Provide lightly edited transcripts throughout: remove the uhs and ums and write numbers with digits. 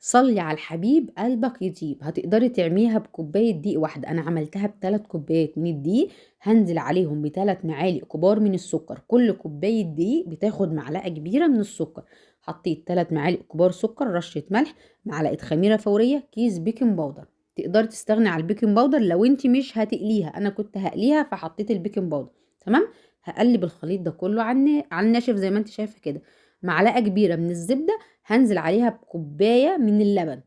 صلي على الحبيب قلبك يطيب. هتقدري تعمليها بكوبايه دقيق واحده، انا عملتها ب3 كوبايات من الدقيق. هنزل عليهم ب3 معالق كبار من السكر. كل كوبايه دقيق بتاخد معلقه كبيره من السكر. حطيت 3 معالق كبار سكر، رشه ملح، معلقه خميره فوريه، كيس بيكنج باودر. تقدري تستغني على البيكنج باودر لو انت مش هتقليها، انا كنت هقليها فحطيت البيكنج باودر. تمام. هقلب الخليط ده كله على الناشف زي ما انت شايفه كده. معلقه كبيره من الزبده. هنزل عليها بكوبايه من اللبن.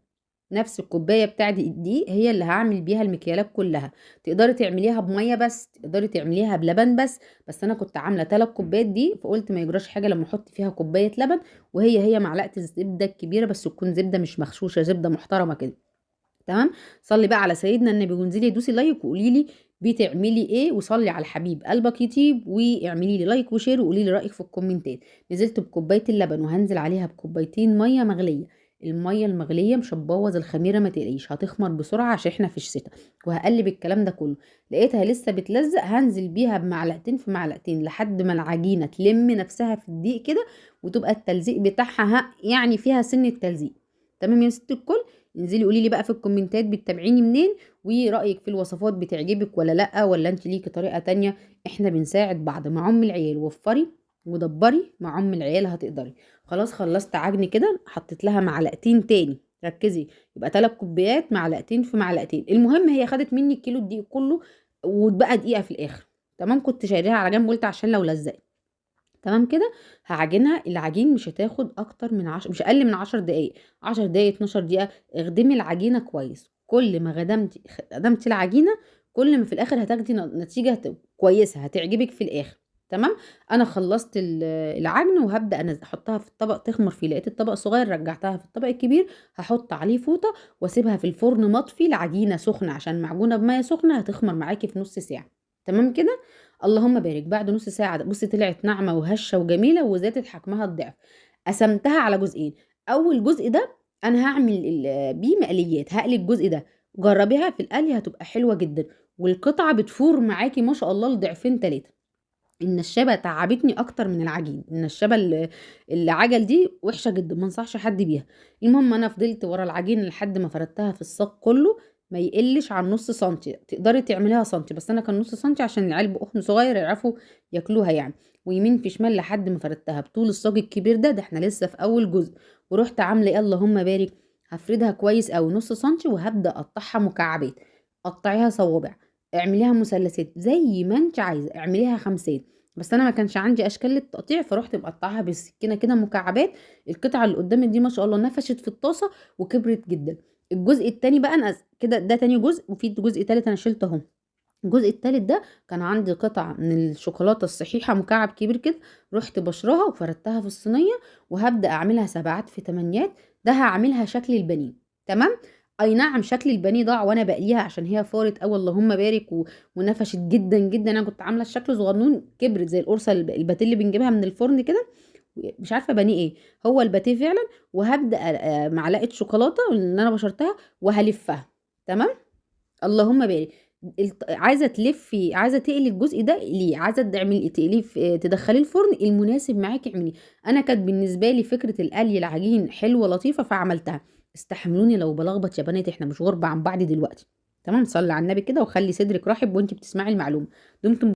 نفس الكوبايه بتاعت الدقيق هي اللي هعمل بيها المكيالات كلها. تقدري تعمليها بميه بس، تقدري تعمليها بلبن بس انا كنت عامله 3 كوبايات دي، فقلت ما يجراش حاجه لما احط فيها كوبايه لبن. وهي معلقه الزبده الكبيره، بس تكون زبده مش مغشوشه، زبده محترمه كده. تمام. صلي بقى على سيدنا النبي وانزلي دوسي لايك وقولي لي بتعملي ايه، وصلي على الحبيب قلبك يطيب، واعملي لي لايك وشير وقولي لي رايك في الكومنتات. نزلت بكوبايه اللبن وهنزل عليها بكوبايتين ميه مغليه. الميه المغليه مش هتبوظ الخميره، ما تقليش، هتخمر بسرعه عشان احنا في الشتاء. وهقلب الكلام ده كله. لقيتها لسه بتلزق، هنزل بيها بمعلقتين في معلقتين لحد ما العجينه تلم نفسها في الدقيق كده، وتبقى التلزيق بتاعها يعني فيها سن التلزيق. تمام يا ست الكل. انزلي قولي لي بقى في الكومنتات بتتابعيني منين، ورأيك في الوصفات بتعجبك ولا لأ، ولا انت ليكي طريقة تانية. احنا بنساعد بعض مع ام العيال. وفري ودبري مع ام العيال هتقدري. خلاص خلصت عجن كده، حطيت لها معلقتين تاني. ركزي. يبقى 3 كوبايات، معلقتين في معلقتين. المهم هي خدت مني الكيلو الدقيق كله، واتبقى دقيقة في الاخر. تمام. كنت شايلاها على جنب، قلت عشان لو لزقت. تمام كده. هعجنها. العجين مش هتاخد اكتر من مش اقل من 10 دقايق. 10 دقايق 12 دقيقة. اخدمي العجينة كويس. كل ما خدمتي العجينة، كل ما في الاخر هتاخدي نتيجة كويسة هتعجبك في الاخر. تمام. انا خلصت العجن، وهبدأ انا احطها في الطبق تخمر فيه. لقيت الطبق صغير، رجعتها في الطبق الكبير. هحط عليه فوطة واسيبها في الفرن مطفي. العجينة سخنة، عشان معجونة بمية سخنة هتخمر معاكي في نص ساعة. تمام كده. اللهم بارك. بعد نص ساعة بصي طلعت ناعمة وهشة وجميلة، وزادت حجمها الضعف. قسمتها على جزئين. أول جزء ده أنا هعمل بيه مقليات. هقلي الجزء ده. جربيها في القلي هتبقى حلوة جدا. والقطعة بتفور معاكي ما شاء الله لضعفين 3. النشابة تعبتني أكتر من العجين. النشابة اللي عجل دي وحشة جدا، ما انصحش حد بيها. المهم أنا فضلت ورا العجين لحد ما فردتها في الصاج كله. ما يقلش عن نص سنتي. تقدري تعمليها سنتي، بس انا كان نص سنتي عشان العيال بقهم صغير يعرفوا ياكلوها يعني. ويمين في شمال لحد ما فردتها بطول الصاج الكبير ده احنا لسه في اول جزء. ورحت عامله ايه اللهم بارك. هفردها كويس قوي نص سنتي، وهبدا اقطعها مكعبات. قطعيها صوابع. اعمليها مثلثات زي ما انت عايزه. اعمليها خمسات. بس انا ما كانش عندي اشكال للتقطيع، فرحت مقطعها بالسكينه كده مكعبات. القطعه اللي قدامي دي ما شاء الله نفشت في الطاسه وكبرت جدا. الجزء التاني بقى انا كده ده تاني جزء، وفي جزء تالت انا شلته اهو. الجزء التالت ده كان عندي قطعة من الشوكولاتة الصحيحة مكعب كبير كده. رحت بشرها وفردتها في الصينية. وهبدأ اعملها سبعات في تمانيات. ده هعملها شكل البانيه. تمام. اي نعم شكل البانيه ضاع وانا بقليها عشان هي فارت اوي اللهم بارك ونفشت جدا جدا. انا كنت عامله الشكل صغنون، كبرت زي القرصه الباتيه اللي بنجيبها من الفرن كده. مش عارفه بانيه ايه. هو الباتيه فعلا. وهبدا معلقه شوكولاته اللي انا بشرتها وهلفها. تمام. اللهم بارك. عايزه تلفي، عايزه تقلي الجزء ده ليه، عايزه تعملي تقليه تدخليه الفرن المناسب معاكي اعمليه. انا كانت بالنسبه لي فكره القلي العجين حلوه لطيفه فعملتها. استحملوني لو بلخبط يا بنات، احنا مش غربة عن بعض دلوقتي. تمام. صلي على النبي كده وخلي صدرك رحب وانت بتسمعي المعلومه. دمتم